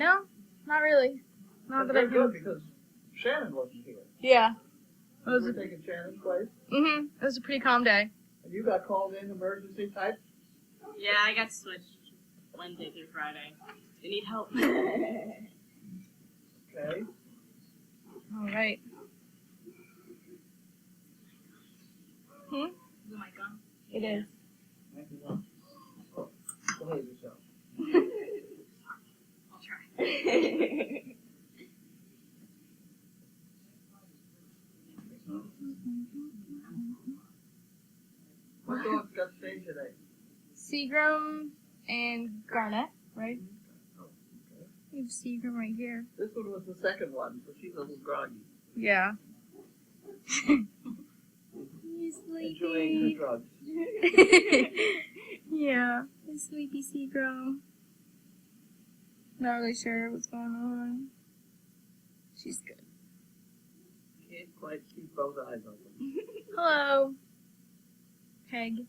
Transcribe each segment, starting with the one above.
No, not really. Not that I Very can. good because Shannon wasn't here. Yeah. You were taking Shannon's place, It was a pretty calm day. and you got called in emergency type. Yeah, I got switched Wednesday through Friday. They need help. Okay. All right. Is the mic on? It is. Thank you, Mom. Behave yourself. I'll try. What dogs got stayed today? Seagram and Garnet, right? Oh, okay. We have Seagram right here. This one was the second one, so she's a little groggy. Yeah. He's Enjoying sleepy. her drugs. Yeah, he's sleepy Seagram. Not really sure what's going on. She's good. Can't quite keep both eyes open. Hello. Peg.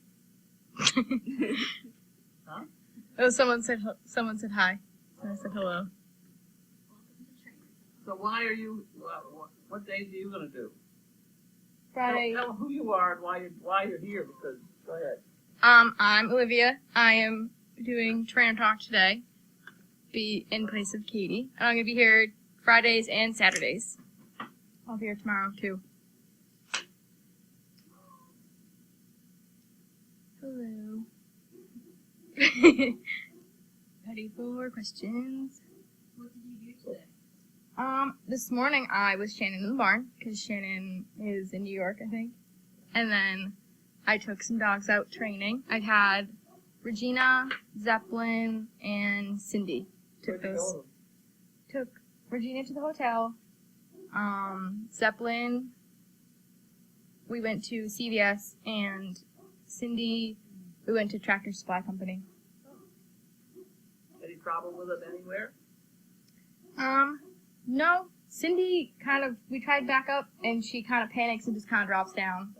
Huh? Oh, someone said hi. So I said hello. So why are you? What days are you gonna do? Friday. Tell who you are and why you're here. Because go ahead. I'm Olivia. I am doing Trainer Talk today. Be in place of Katie. And I'm gonna be here Fridays and Saturdays. I'll be here tomorrow too. Hello. Ready for questions? What did you do today? This morning I was Shannon in the barn, because Shannon is in New York, I think. And then I took some dogs out training. I had Regina, Zeppelin, and Cindy. Where'd you go? Took Regina to the hotel. Zeppelin, we went to CVS, and Cindy, we went to Tractor Supply Company. Any problem with it anywhere? No. Cindy we tried back up, and she kind of panics and just kind of drops down.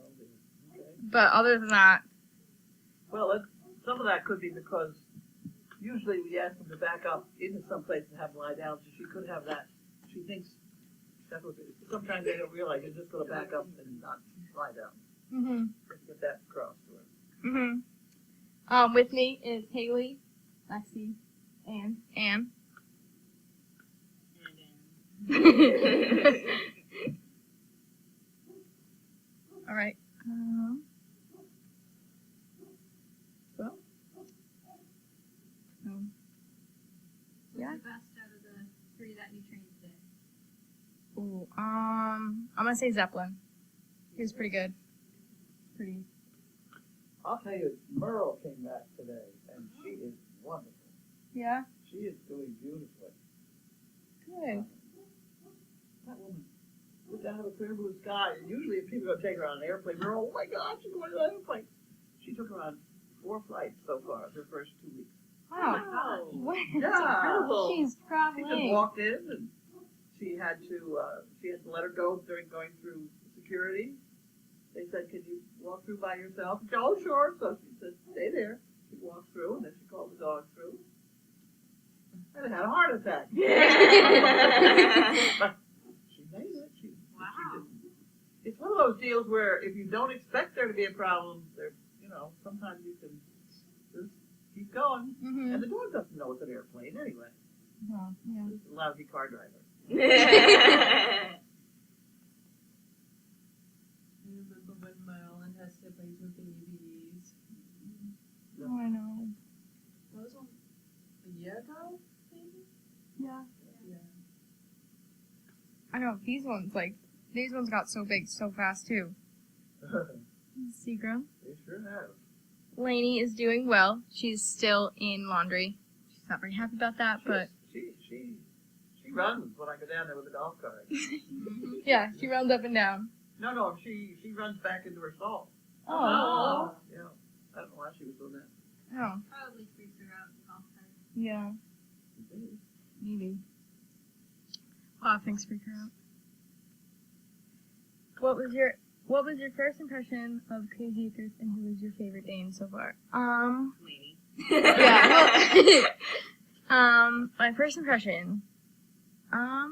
Okay. But other than that, Well, some of that could be because usually we ask them to back up into some place and have them lie down, so she could have that. She thinks that's what sometimes they don't realize you're just going to back up and not lie down. Let's get that across to her. with me is Haley, Lexi, and Anne. All right. Well. Yeah. What's the best out of the 3 that you trained today? Ooh, I'm gonna say Zeppelin. He was pretty good. Pretty. I'll tell you, Merle came back today, and she is wonderful. Yeah. She is doing beautifully. Good. That woman looked out of a clear blue sky. And usually, if people are going to take her on an airplane, they're oh my God, she's going on an airplane. She took her on 4 flights so far, her first 2 weeks. Wow. What? Yeah. Incredible. She's She just traveling. walked in, and she had to let her go during going through security. They said, "Can you walk through by yourself?" She said, "Oh, sure." So she said, "Stay there." She walked through, and then she called the dog through. And had a heart attack. But she made it. She didn't. It's one of those deals where if you don't expect there to be a problem, sometimes you can just keep going. Mm-hmm. And the dog doesn't know it's an airplane anyway. Oh, yeah. It's a lousy car driver. I remember when Marilyn has siblings with babies. Oh, I know. What was a year ago, maybe? Yeah. Yeah. I know. These ones got so big so fast too. Seagram. They sure have. Lainey is doing well. She's still in laundry. She's not very happy about that, but She runs when I go down there with the golf cart. yeah, she runs up and down. No, she runs back into her stall. Oh. Yeah. I don't know why she was doing that. Oh. Probably freaks her out in the golf cart. Yeah. Maybe. A lot of things freak her out. What was your first impression of Crazy Acres, and who was your favorite Dane so far? Lainey. Yeah. My first impression. Hi.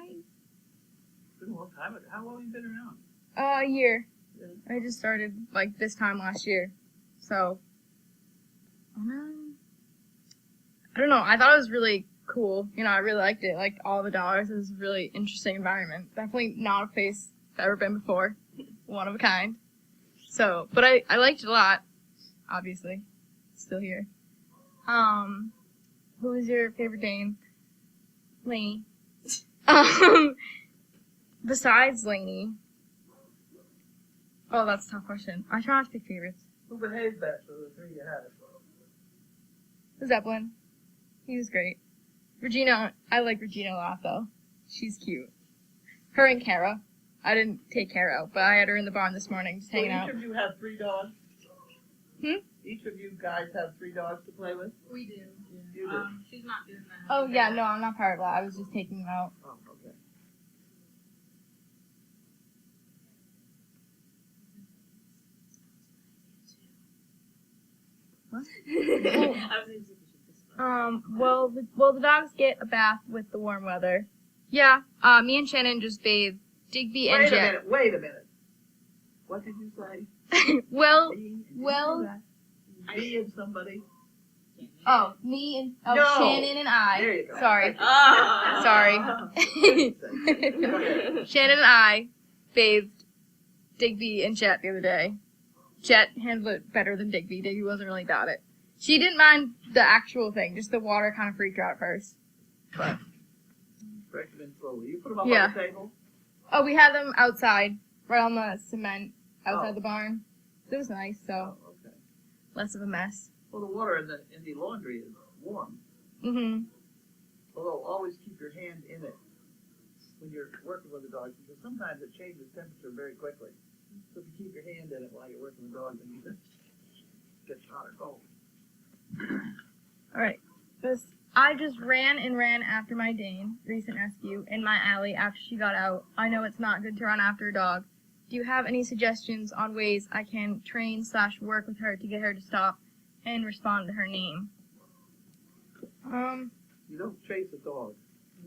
It's been a long time. How long have you been around? A year. Yeah. I just started like this time last year, so. I don't know. I thought it was really cool. You know, I really liked it. Like all the dogs. It was a really interesting environment. Definitely not a place I've ever been before. One of a kind. So, but I liked it a lot. Obviously, still here. Who was your favorite Dane? Lainey. Besides Lainey. Oh, that's a tough question. I try not to pick favorites. Who behaved best of the three you had? Zeppelin. He was great. Regina, I like Regina a lot though. She's cute. Her and Kara. I didn't take Kara out, but I had her in the barn this morning just hanging out. Each of you have 3 dogs? Hmm? Each of you guys have 3 dogs to play with? We do. You do? She's not doing that. Oh yeah, no, I'm not part of that. I was just taking them out. Oh, okay. I was thinking this one. Well, the dogs get a bath with the warm weather. Yeah, me and Shannon just bathed Digby and Jet. Wait a minute. What did you say? well, Did you well- do that? Me and somebody? oh, me and, oh, No. Shannon and I. There you go. Sorry. Oh. Sorry. Go ahead. Shannon and I bathed Digby and Jet the other day. Jet handled it better than Digby. Digby wasn't really about it. She didn't mind the actual thing, just the water kind of freaked her out at first. But Break them in slowly. You put them up Yeah. on the table? oh, we had them outside, right on the cement outside Oh. the barn. It was nice, so Oh, okay. less of a mess. Well, the water in the laundry is warm. Mhm. Although always keep your hand in it when you're working with the dogs, because sometimes it changes temperature very quickly. So if you keep your hand in it while you're working with dogs, and you just get hot or cold. All right. I just ran and ran after my Dane, recent rescue, in my alley after she got out. I know it's not good to run after a dog. Do you have any suggestions on ways I can train/work with her to get her to stop and respond to her name? You don't chase a dog.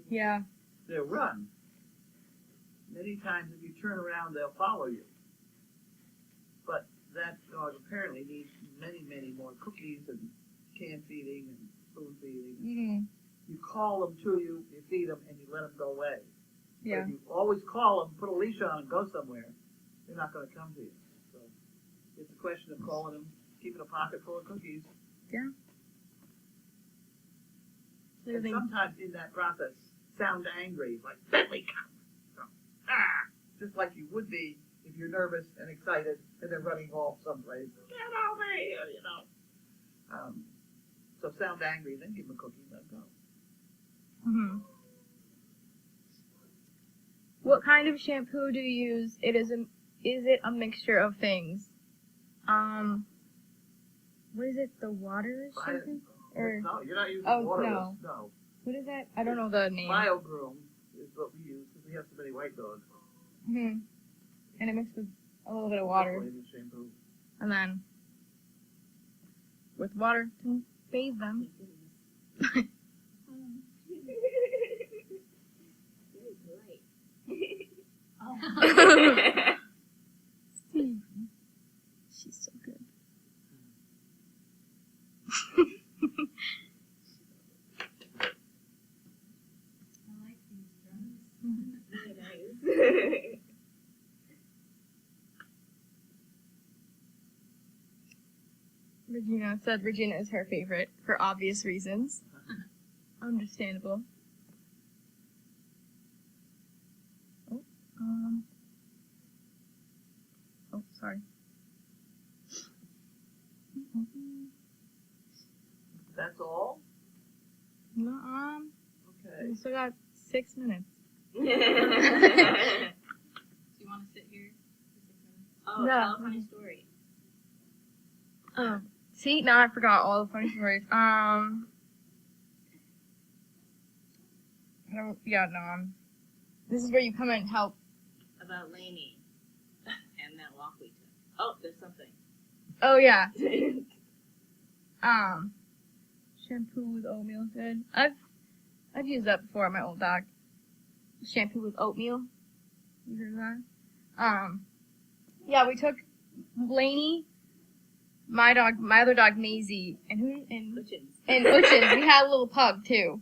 Yeah. They'll run. Many times if you turn around, they'll follow you. But that dog apparently needs many, many more cookies and can feeding and spoon feeding. Mhm. You call them to you, you feed them, and you let them go away. Yeah. But if you always call them, put a leash on, and go somewhere, they're not going to come to you. So it's a question of calling them, keeping a pocket full of cookies. Yeah. And sometimes in that process, sound angry, like, Bentley, come. So, just like you would be if you're nervous and excited and they're running off someplace. Get over here, you know. So sound angry, then give them a cookie and let them go. Mhm. What kind of shampoo do you use? Is it a mixture of things? What is it? The water shampoo? Or No, you're not using Oh, waterless. No. what is that? I don't know the name. BioGroom is what we use because we have so many white dogs. Mhm. And it mixed with a little bit of water, Flavor shampoo. and then with water to bathe them. Very polite. Steve. She's so good. I like these drugs. Very nice. Regina said Regina is her favorite for obvious reasons. Understandable. Oh, sorry. That's all? No, Okay. we still got 6 minutes. Do you want to sit here for 6 minutes? Oh, No. tell a funny story. Oh, see, now I forgot all the funny stories. This is where you come in and help. About Lainey and that walk we took. Oh, there's something. Oh, yeah. Shampoo with oatmeal is good. I've used that before on my old dog. Shampoo with oatmeal. You heard of that? Yeah, we took Blaney, my other dog Maisie, and Uchins. We had a little pug too.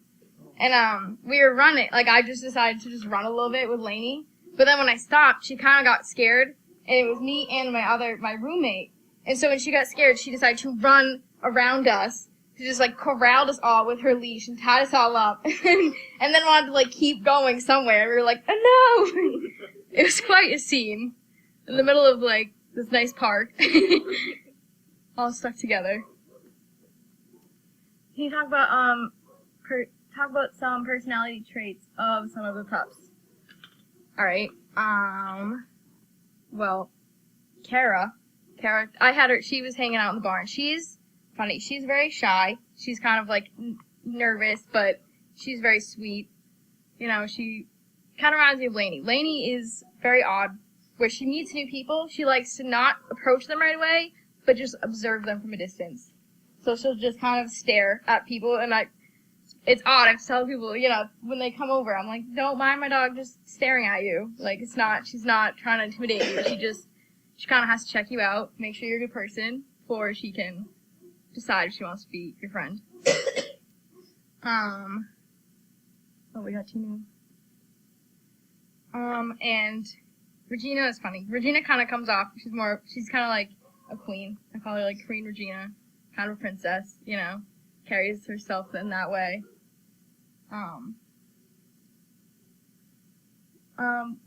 And we were running, like I just decided to just run a little bit with Lainey. But then when I stopped, she kinda got scared, and it was me and my roommate. And so when she got scared, she decided to run around us, to just like corralled us all with her leash and tied us all up. And then wanted to like keep going somewhere. We were like, oh no! It was quite a scene. In the middle of like this nice park. All stuck together. Can you talk about some personality traits of some of the pups? Alright. Well, Kara, I had her, she was hanging out in the barn. She's funny. She's very shy. She's kind of like nervous, but she's very sweet. You know, she kind of reminds me of Lainey. Lainey is very odd. Where she meets new people, she likes to not approach them right away, but just observe them from a distance. So she'll just kind of stare at people, and it's odd. I have to tell people, you know, when they come over, I'm like, don't mind my dog just staring at you. Like, she's not trying to intimidate you. She kind of has to check you out, make sure you're a good person, before she can decide if she wants to be your friend. We got two new. And Regina is funny. Regina kind of comes off, she's kind of like a queen. I call her like Queen Regina. Kind of a princess, you know. Carries herself in that way.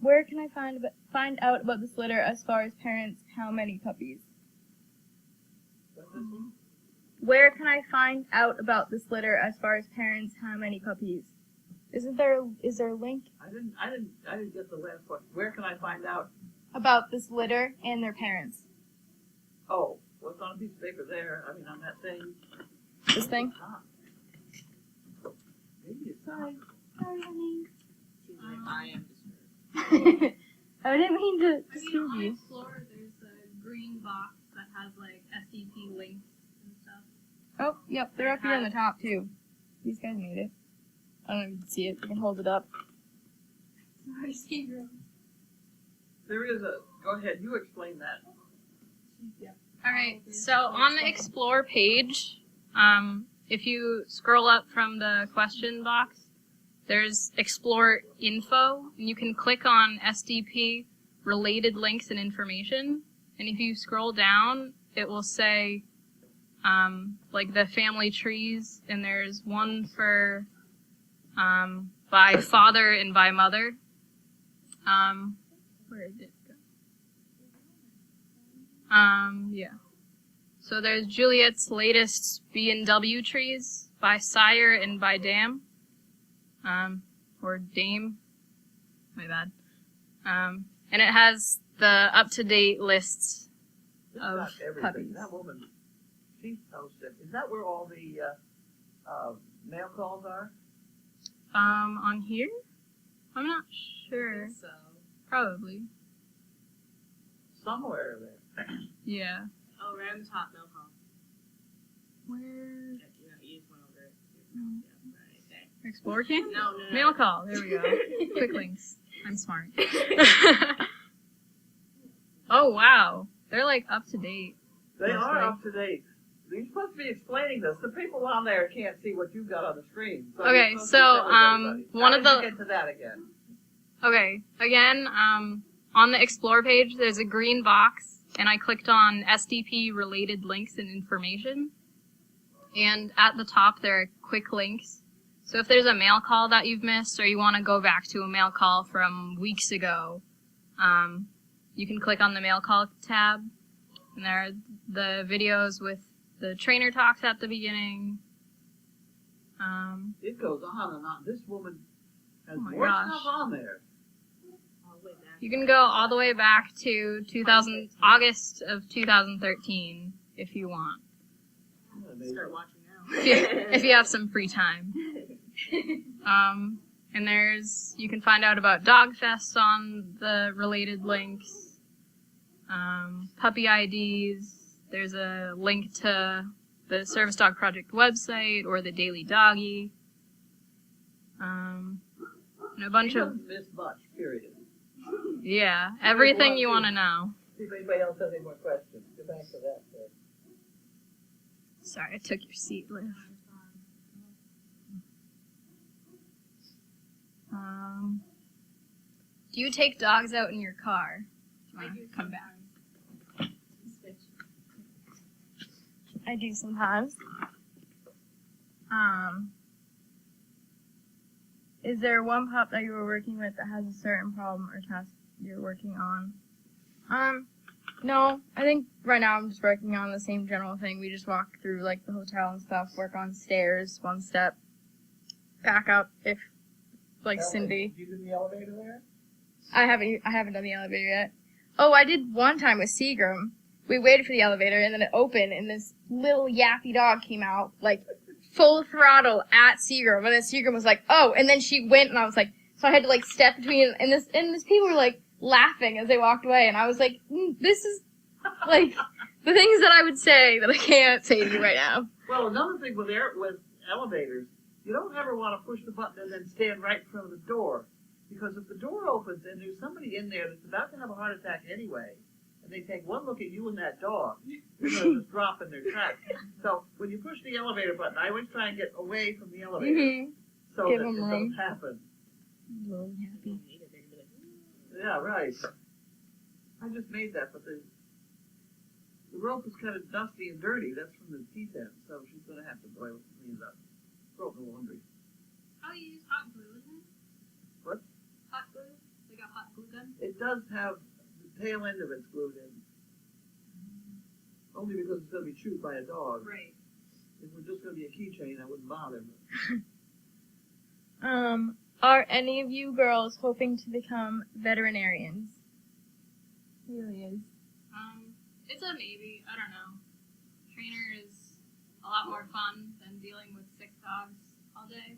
Where can I find out about this litter as far as parents? How many puppies? Where can I find out about this litter as far as parents? How many puppies? Is there a link? I didn't get the last one. Where can I find out? About this litter and their parents. Oh, what's on a piece of paper there? I mean, on that thing. This thing? Maybe it's not. Sorry, honey. I am disturbed. I didn't mean to I mean, disturb on you. Explorer, there's a green box that has like SDP links and stuff. Oh, yep, they're up here on the top too. These guys made it. I don't know if you can see it. You can hold it up. Sorry, Steve. There is a. Go ahead. You explain that. Alright, so on the Explore page, if you scroll up from the question box, there's Explore Info, and you can click on SDP related links and information, and if you scroll down, it will say, like the family trees, and there's one for, by father and by mother. Where did it go? Yeah. So there's Juliet's latest B&W trees by sire and by dam. Or dame. My bad. And it has the up-to-date lists It's of got everything. puppies. That woman, she knows it. Is that where all the mail calls are? On here? I'm not sure. So, Probably. Somewhere there. Yeah. Oh, right on the top, mail call. Where? You just went over it. No. Yeah, right there. Explore can? No. Mail call. There we go. Quick links. I'm smart. Oh, wow. They're like up to date. They are Mostly. up to date. You're supposed to be explaining this. The people on there can't see what you've got on the screen. So Okay, you're supposed so, to tell everybody. one How of did the- you get to that again? Okay, again, on the Explore page, there's a green box, and I clicked on SDP related links and information. And at the top, there are quick links. So if there's a mail call that you've missed, or you want to go back to a mail call from weeks ago, you can click on the mail call tab, and there are the videos with the trainer talks at the beginning. It goes on and on. This woman has Oh my more gosh. stuff on there. You can go all the way back to August of 2013 if you want. Start watching now. If you have some free time. And you can find out about Dog Fest on the related links. Puppy IDs. There's a link to the Service Dog Project website or the Daily Doggy. And a bunch She of, doesn't miss much, period. yeah, everything you want to know. See if anybody else has any more questions. Go back to that. Sorry, I took your seat, Liv. Do you take dogs out in your car? Do you want to come back? I do sometimes. Is there one pup that you were working with that has a certain problem or task you're working on? No. I think right now I'm just working on the same general thing. We just walk through like the hotel and stuff, work on stairs, one step, back up if like Cindy. Did you do the elevator there? I haven't done the elevator yet. Oh, I did one time with Seagram. We waited for the elevator and then it opened and this little yappy dog came out like full throttle at Seagram, and then Seagram was like, "Oh," and then she went, and I was like, so I had to like step between, and this people were like laughing as they walked away, and I was like, this is like the things that I would say that I can't say to you right now. Well, another thing with elevators, you don't ever want to push the button and then stand right in front of the door, because if the door opens and there's somebody in there that's about to have a heart attack anyway, and they take one look at you and that dog, they're going to just drop in their tracks. So when you push the elevator button, I always try and get away from the elevator so Give that it them doesn't room. happen. Really happy. Yeah, right. I just made that, but the rope is kind of dusty and dirty. That's from the teeth end, so she's going to have to boil it and clean it up. Throw it in the laundry. Oh, you use hot glue, isn't it? What? Hot glue? Like a hot glue gun? It does have the tail end of it's glued in. Only because it's going to be chewed by a dog. Right. If it were just going to be a keychain, I wouldn't bother. Are any of you girls hoping to become veterinarians? It really is. It's a maybe. I don't know. Trainer is a lot more fun than dealing with sick dogs all day.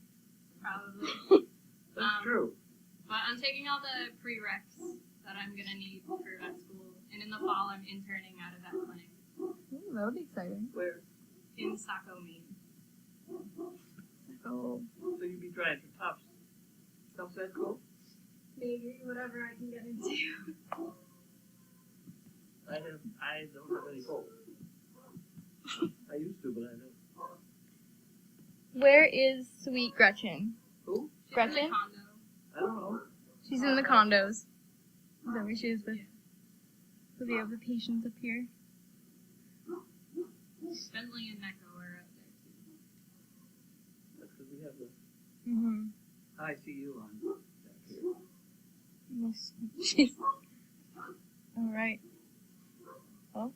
Probably. That's true. But I'm taking all the prereqs that I'm going to need for vet school. And in the fall, I'm interning at a vet clinic That would be exciting. Where? in Saco, Maine. Oh. So you'd be trying for Tufts. Tufts vet school? Maybe, whatever I can get into. I don't have any hope. I used to, but I don't. Where is Sweet Gretchen? Who? She's Gretchen? in the condo. I don't know. She's in the condos. Is that where she is with? So we have the patients up here. Bentley and Necco are out there too. That's because we have the Mm-hmm. ICU on back here. Yes. She's. All right. Oh.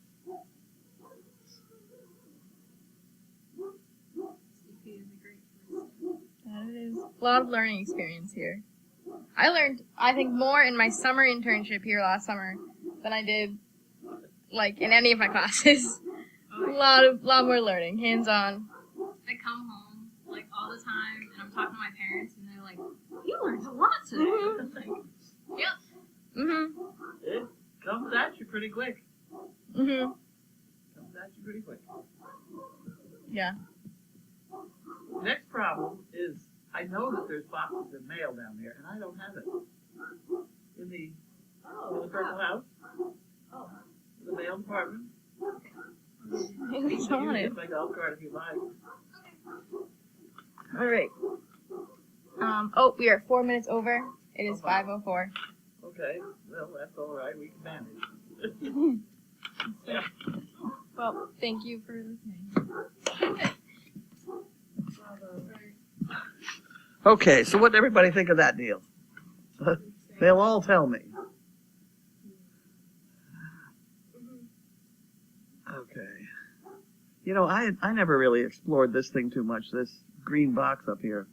CP is a great place. That it is. A lot of learning experience here. I learned, I think, more in my summer internship here last summer than I did, like, in any of my classes. A lot more learning, hands-on. I come home like all the time, and I'm talking to my parents, and they're like, "You learned a lot today." I'm like, yep. Mm-hmm. It comes at you pretty quick. Mm-hmm. Comes at you pretty quick. Yeah. Next problem is I know that there's boxes of mail down there, and I don't have it. In the Purple House. Oh. The mail department. It's You on can it. get my golf cart if you like. All right. Oh, we are 4 minutes over. It is 5:04. Okay, well, that's all right. We can manage. Yeah. Well, thank you for listening. Okay, so what did everybody think of that deal? They'll all tell me. Okay. You know, I never really explored this thing too much, this green box up here.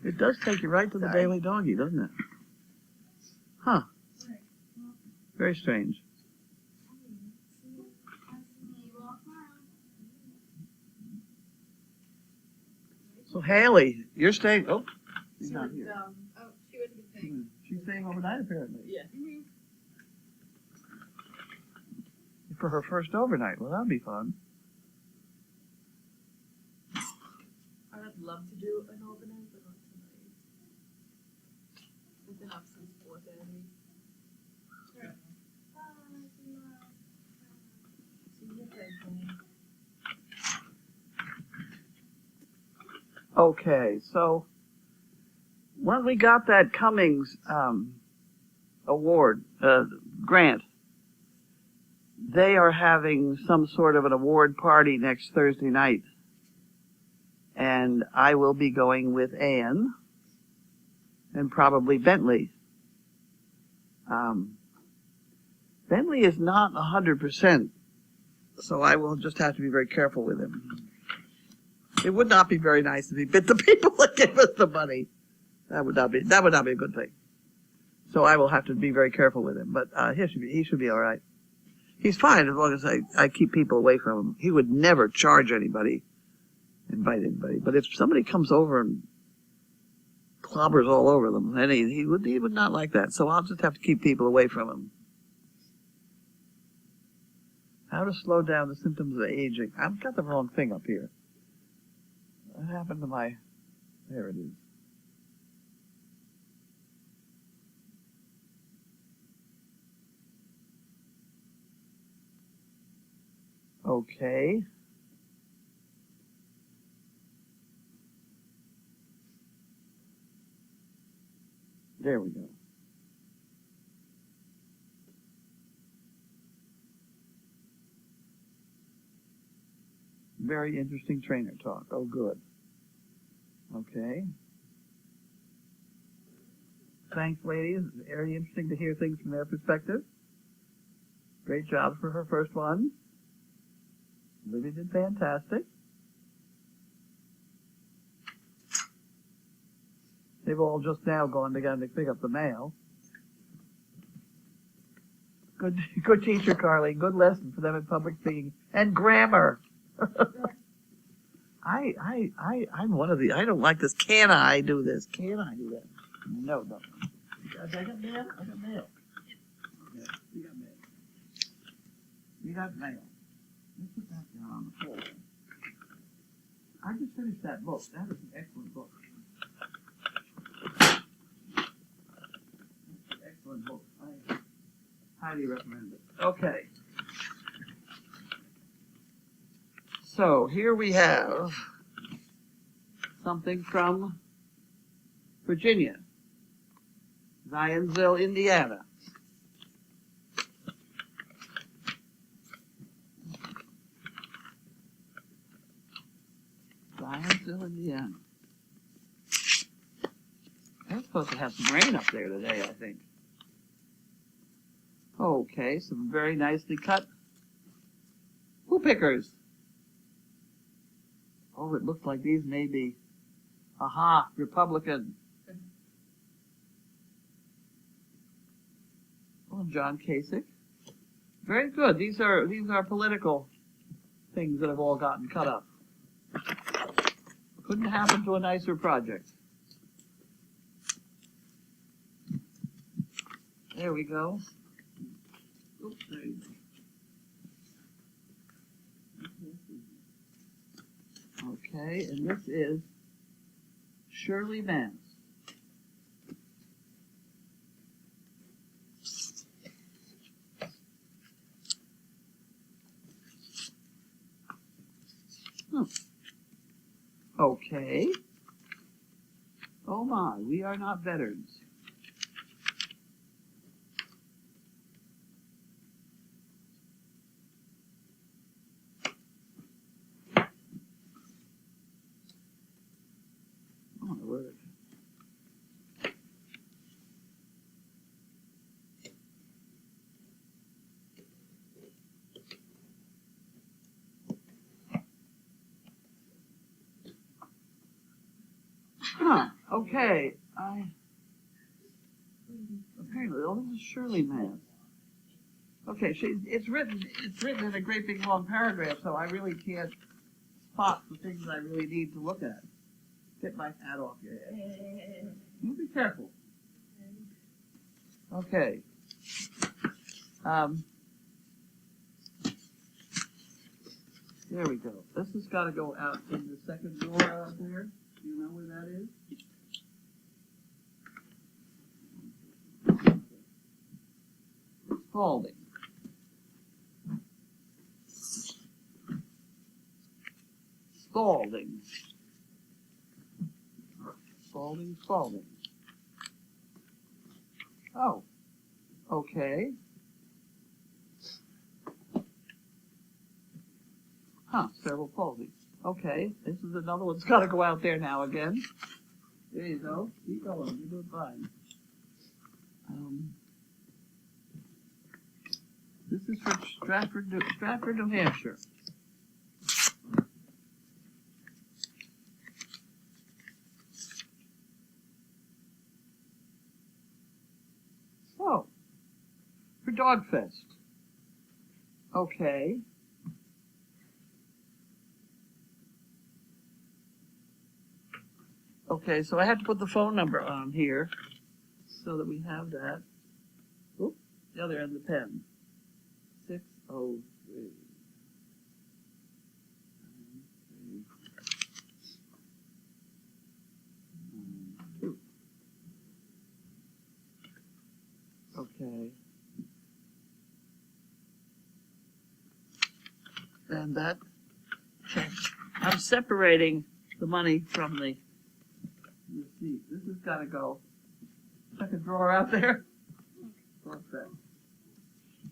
It does take you right to the Sorry. Daily Doggy, doesn't it? Huh. Very strange. So Haley, you're staying. Oh, she's not here. Oh, she went to the thing. She's staying overnight apparently. Yeah. for her first overnight. Well, that'll be fun. I'd love to do an overnight, but not tonight. We've been up since 4:30. See you Thursday. Okay, so when we got that Cummings award grant, they are having some sort of an award party next Thursday night, and I will be going with Ann and probably Bentley. Bentley is not 100%, so I will just have to be very careful with him. It would not be very nice if he bit the people that gave us the money. That would not be a good thing. So I will have to be very careful with him. But he should be all right. He's fine as long as I keep people away from him. He would never charge anybody, invite anybody. But if somebody comes over and clobbers all over them, then he would not like that. So I'll just have to keep people away from him. How to slow down the symptoms of aging. I've got the wrong thing up here. What happened to my... There it is. Okay. There we go. Very interesting trainer talk. Oh, good. Okay. Thanks, ladies. Very interesting to hear things from their perspective. Great job for her first one. Olivia did fantastic. They've all just now gone together to pick up the mail. Good teacher, Carly. Good lesson for them in public speaking and grammar. I'm one of the. I don't like this. Can I do this? Can I do that? No. I got mail. I got mail. Yeah, you got mail. You got mail. Let's put that down on the floor. I just finished that book. That is an excellent book. Excellent book. I highly recommend it. Okay. So here we have something from Virginia, Zionsville, Indiana. Zionsville, Indiana. They're supposed to have some rain up there today, I think. Okay, some very nicely cut poo pickers. Oh, it looks like these may be, aha, Republican. Oh, John Kasich. Very good. These are political things that have all gotten cut up. Couldn't happen to a nicer project. There we go. Oops, there you go. Okay, and this is Shirley Mance. Okay. Oh my, we are not veterans. Oh my word. Huh, okay. Apparently, oh, this is Shirley Mance. Okay, it's written in a great big long paragraph, so I really can't spot the things I really need to look at. Get my hat off your head. You be careful. Okay. There we go. This has got to go out in the second drawer out there. Do you know where that is? Spalding. Spalding. Spalding, Spalding. Oh, okay. Huh, cerebral palsy. Okay, this is another one's got to go out there now again. There you go. Keep going. You're doing fine. This is for Stratford, New Hampshire. Oh, for Dog Fest. Okay. Okay, so I have to put the phone number on here so that we have that. Oop, the other end of the pen. 603. Okay. And that check. I'm separating the money from the receipt. This has got to go. Second drawer out there. Dog Fest.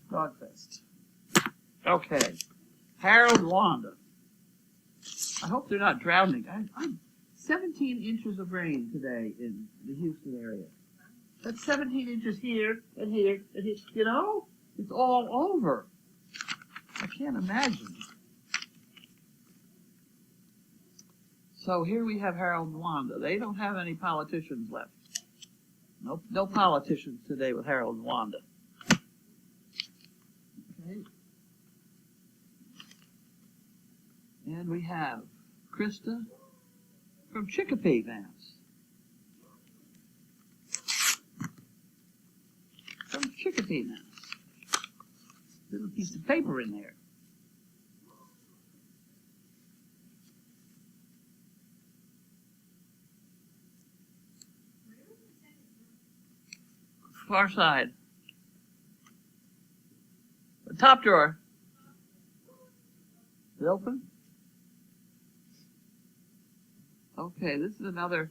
Dog Fest. Okay. Harold and Wanda. I hope they're not drowning. I'm 17 inches of rain today in the Houston area. That's 17 inches here and here and here. You know, it's all over. I can't imagine. So here we have Harold and Wanda. They don't have any politicians left. No politicians today with Harold and Wanda. Okay. And we have Krista from Chicopee, Mass. From Chicopee, Mass. Little piece of paper in there. Far side. The top drawer. Is it open? Okay, this is another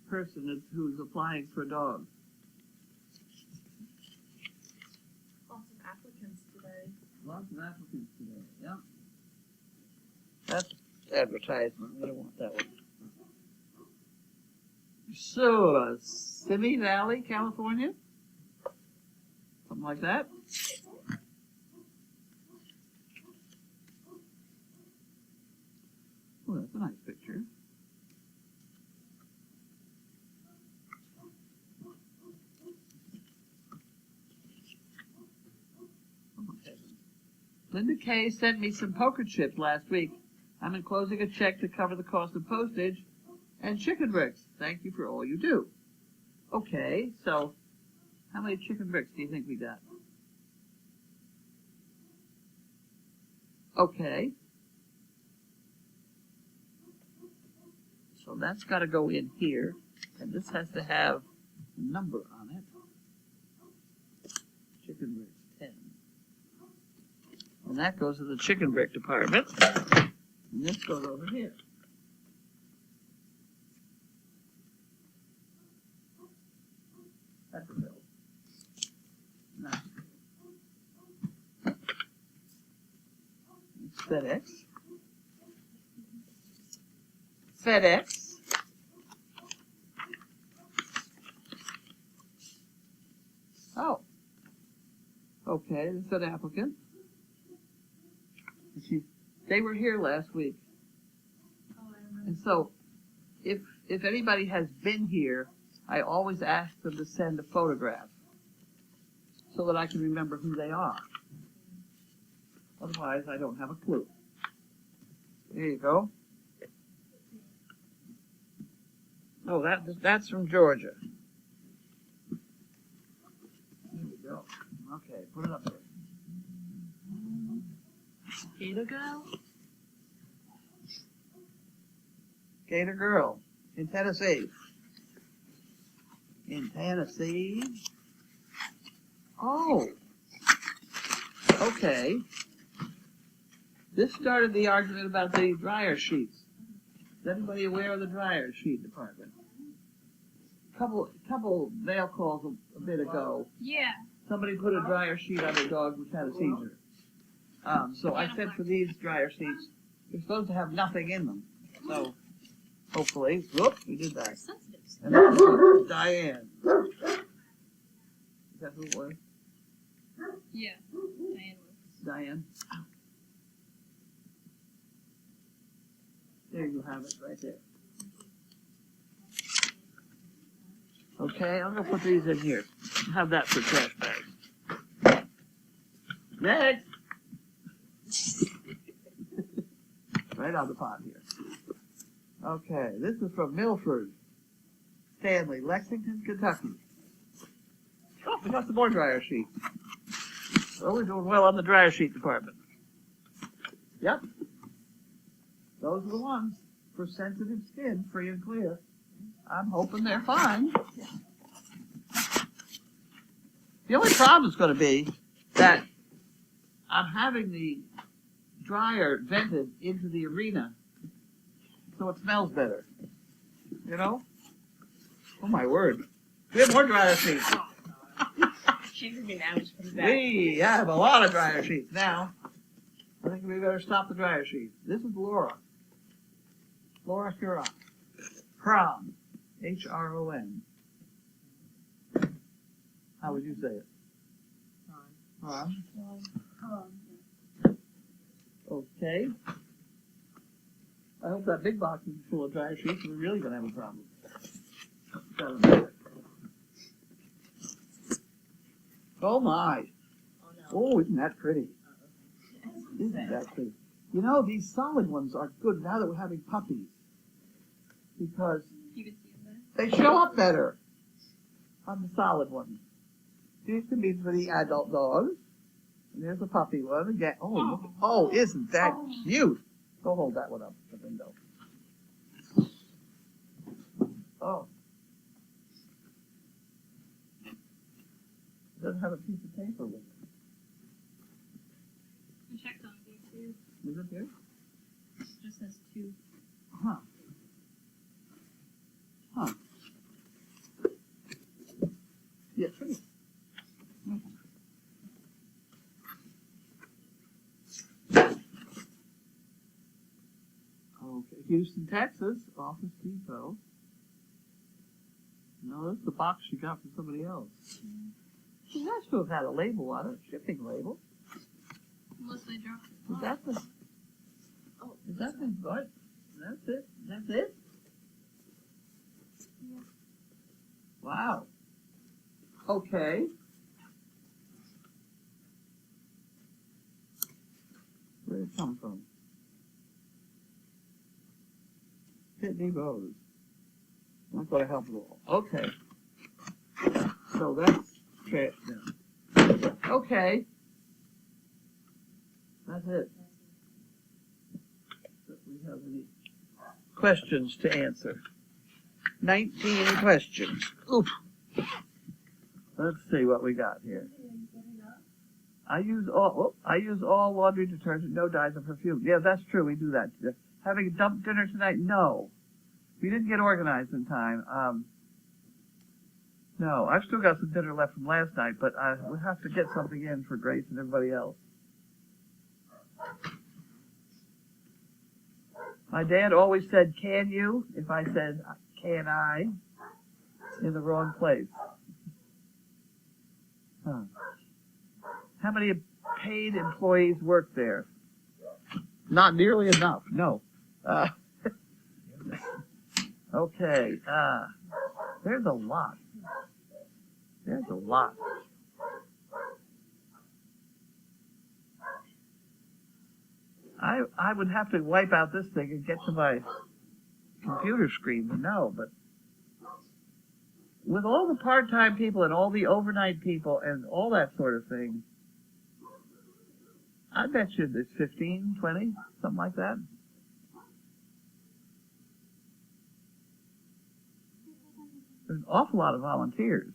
person who's applying for a dog. Lots of applicants today. Lots of applicants today, yeah. That's advertisement. We don't want that one. So, Simi Valley, California? Something like that. Oh, that's a nice picture. Linda Kay sent me some poker chips last week. I'm enclosing a check to cover the cost of postage and chicken bricks. Thank you for all you do. Okay, so how many chicken bricks do you think we got? Okay. So that's got to go in here, and this has to have a number on it. Chicken bricks, 10. And that goes to the chicken brick department. And this goes over here. That's a bill. No. It's FedEx. FedEx. Oh. Okay, this is an applicant. They were here last week. Oh, I remember. And so, if anybody has been here, I always ask them to send a photograph so that I can remember who they are. Otherwise, I don't have a clue. There you go. Oh, that's from Georgia. There we go. Okay, put it up there. Gator girl? Gator girl in Tennessee. In Tennessee. Oh. Okay. This started the argument about the dryer sheets. Is anybody aware of the dryer sheet department? Couple mail calls a bit ago. Yeah. Somebody put a dryer sheet on their dog which had a seizure. So I said for these dryer sheets, they're supposed to have nothing in them. So hopefully, whoop, we did that. And that was Diane. Is that who it was? Yeah. Diane. There you have it, right there. Okay, I'm gonna put these in here. Have that for trash bags. Next. Right on the pot here. Okay, this is from Milford Stanley, Lexington, Kentucky. Oh, we got some more dryer sheets. Well, we're doing well on the dryer sheet department. Yep. Those are the ones for sensitive skin, free and clear. I'm hoping they're fine. The only problem is going to be that I'm having the dryer vented into the arena so it smells better. You know? Oh my word. We have more dryer sheets. She's gonna be now. We have a lot of dryer sheets now. I think we better stop the dryer sheets. This is Laura. Laura Huron. Huron. H-R-O-N. How would you say it? Huron. Okay. I hope that big box is full of dryer sheets and we're really going to have a problem. Oh my. Oh, isn't that pretty? Isn't that pretty? You know, these solid ones are good now that we're having puppies. Because You can see them they show up better on the solid ones. These can be for the adult dogs. And there's a puppy one again. Oh, isn't that cute? Go hold that one up at the window. Oh. It doesn't have a piece of paper with it. I checked on these too. Is it there? It just says 2. Huh. Huh. Yeah, pretty. Okay, Houston, Texas, Office Depot. No, that's the box she got from somebody else. She has to have had a label on it, shipping label. Unless they dropped it. Is that the? Oh, is that the what? That's it. That's it. Yeah. Wow. Okay. Where did it come from? Pitney Bowes. Not going to help at all. Okay. So that's trash now. Okay. That's it. Do we have any questions to answer? 19 questions. Oof. Let's see what we got here. I use all laundry detergent, no dyes or perfume. Yeah, that's true. We do that. Having a dump dinner tonight? No. We didn't get organized in time. No, I've still got some dinner left from last night, but we'll have to get something in for Grace and everybody else. My dad always said, can you? If I said, can I? In the wrong place. Huh. How many paid employees work there? Not nearly enough, no. Okay, there's a lot. There's a lot. I would have to wipe out this thing and get to my computer screen to know, but with all the part-time people and all the overnight people and all that sort of thing, I bet you there's 15, 20, something like that. There's an awful lot of volunteers.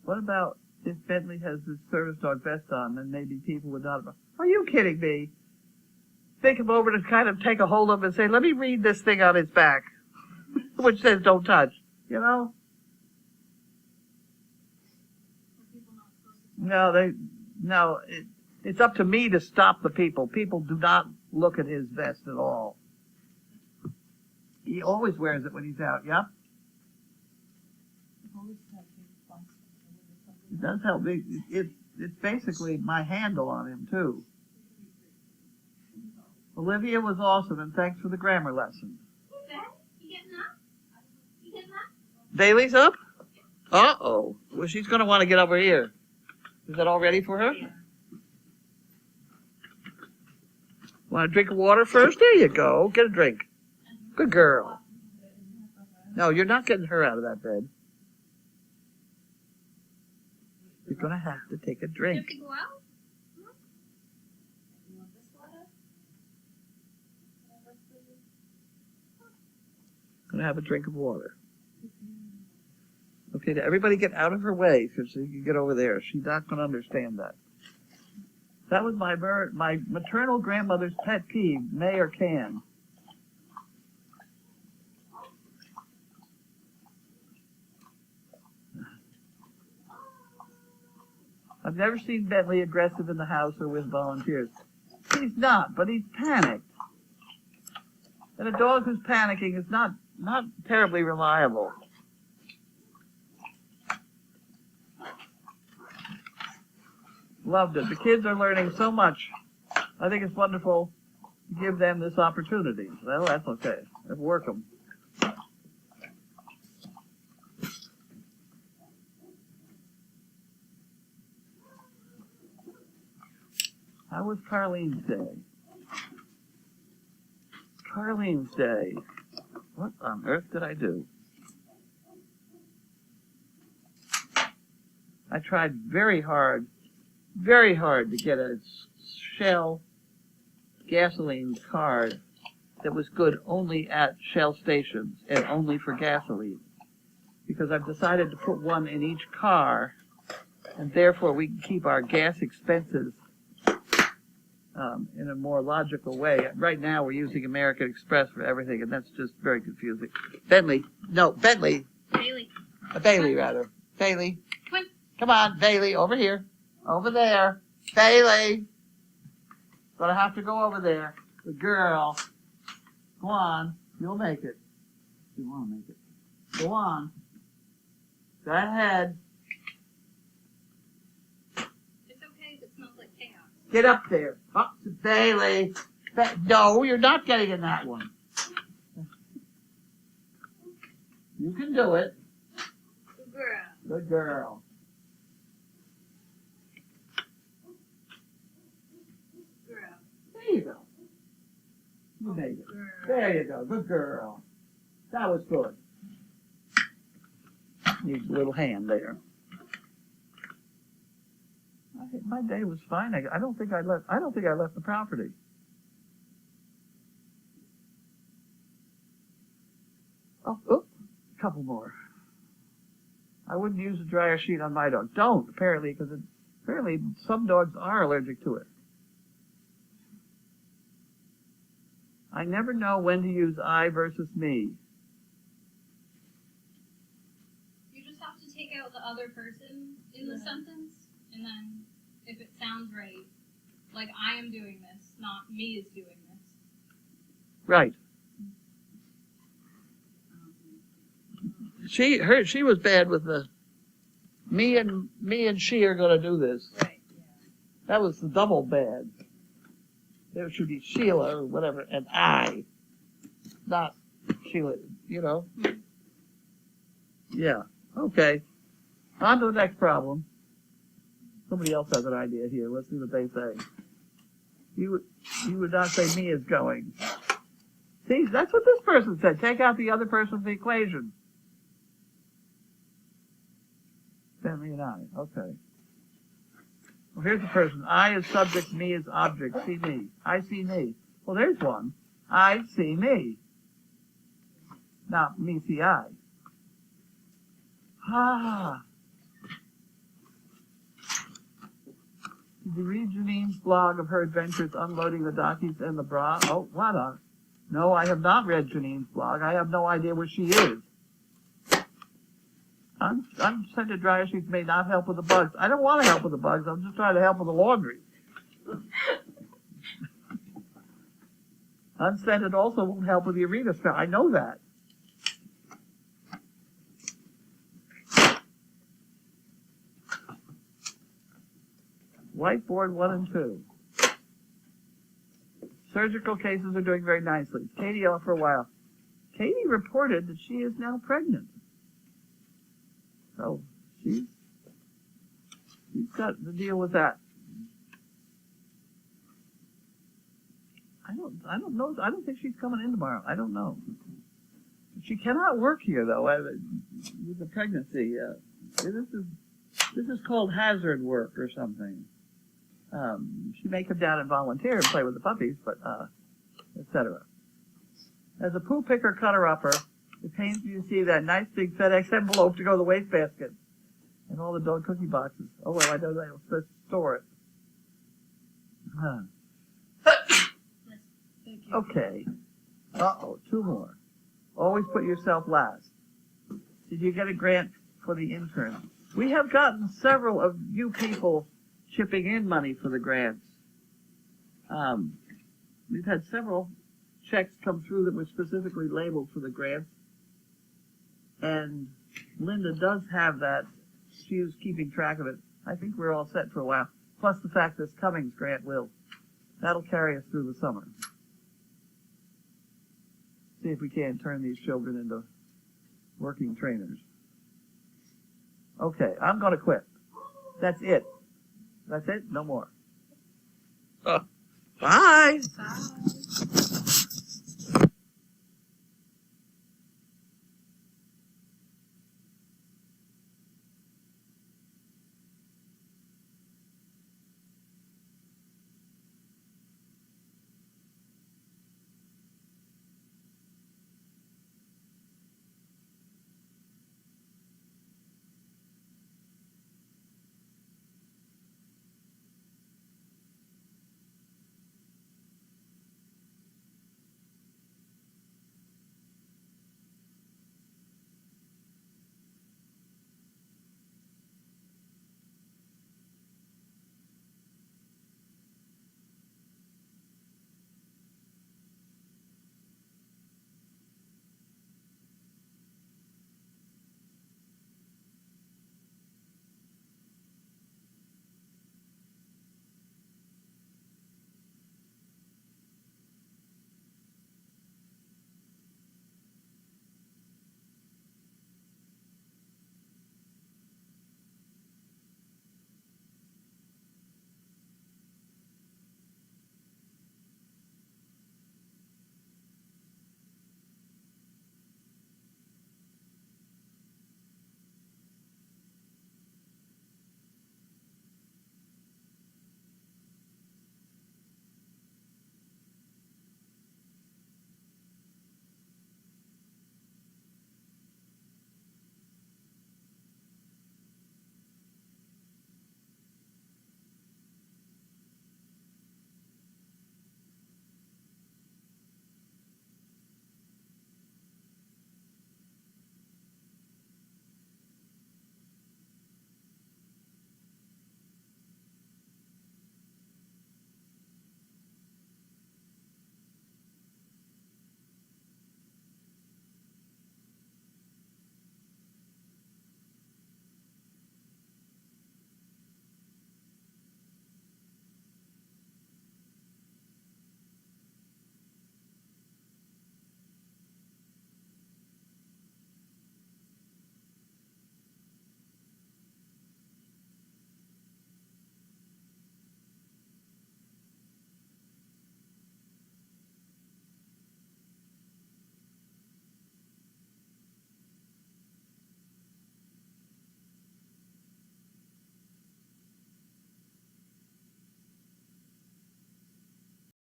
What about if Bentley has his service dog vest on, then maybe people would not have... Are you kidding me? Take him over to kind of take a hold of him and say, let me read this thing on his back, which says don't touch, you know? No, it's up to me to stop the people. People do not look at his vest at all. He always wears it when he's out, yep. It does help me. It's basically my handle on him, too. Olivia was awesome, and thanks for the grammar lesson. You getting up? You getting up? Bailey's up? Uh-oh. Well, she's going to want to get over here. Is that all ready for her? Yeah. Want a drink of water first? There you go. Get a drink. Good girl. No, you're not getting her out of that bed. You're going to have to take a You drink. have to go out? You want this water? Going to have a drink of water. Okay, everybody get out of her way so she can get over there. She's not going to understand that. That was my maternal grandmother's pet peeve, may or can. I've never seen Bentley aggressive in the house or with volunteers. He's not, but he's panicked. And a dog who's panicking is not terribly reliable. Loved it. The kids are learning so much. I think it's wonderful to give them this opportunity. Well, that's okay. Let's work them. How was Carlene's day? Carlene's day. What on earth did I do? I tried very hard to get a Shell gasoline card that was good only at Shell stations and only for gasoline. Because I've decided to put one in each car, and therefore we can keep our gas expenses in a more logical way. Right now we're using American Express for everything, and that's just very confusing. Bentley. Bailey. Bailey, rather. Bailey. Come on. Come on, Bailey, over here. Over there. Bailey. Gonna have to go over there. Good girl. Go on. You'll make it. You want to make it. Go on. Go ahead. It's okay if it smells like chaos. Get up there. Up to Bailey. No, you're not getting in that one. You can do it. Good girl. Good girl. Girl. There you go. You made it. Girl. There you go. Good girl. That was good. Needs a little hand there. My day was fine. I don't think I left the property. Oh, a couple more. I wouldn't use a dryer sheet on my dog. Don't, apparently, because apparently some dogs are allergic to it. I never know when to use I versus me. You just have to take out the other person in the sentence, and then if it sounds right, like I am doing this, not me is doing this. Right. She was bad with the me and she are going to do this. Right, yeah. That was the double bad. There should be Sheila or whatever, and I, not Sheila. You know. Yeah. Okay. On to the next problem. Somebody else has an idea here. Let's see what they say. You would not say me is going. See, that's what this person said. Take out the other person's equation. me, and I. Okay. Well, here's the person. I is subject, me is object. See me. I see me. Well, there's one. I see me. Not me see I. Ah. Did you read Janine's blog of her adventures unloading the donkeys and the bra? Oh, what a... No, I have not read Janine's blog. I have no idea where she is. Unscented dryer sheets may not help with the bugs. I don't want to help with the bugs. I'm just trying to help with the laundry. Unscented also won't help with the arena smell. I know that. Whiteboard 1 and 2. Surgical cases are doing very nicely. Katie off for a while. Katie reported that she is now pregnant. So she's got to deal with that. I don't know. I don't think she's coming in tomorrow. I don't know. She cannot work here though with the pregnancy. This is called hazard work or something. She may come down and volunteer and play with the puppies, but etc. As a poo picker cutter upper, it pains me to see that nice big FedEx envelope to go to the wastebasket and all the dog cookie boxes. Oh well, I know they're supposed to store it. Okay. Uh-oh, 2 more. Always put yourself last. Did you get a grant for the intern? We have gotten several of you people chipping in money for the grants. We've had several checks come through that were specifically labeled for the grants. And Linda does have that. She is keeping track of it. I think we're all set for a while. Plus the fact this Cummings grant that'll carry us through the summer. See if we can't turn these children into working trainers. Okay, I'm going to quit. That's it. That's it? No more. Bye. Bye.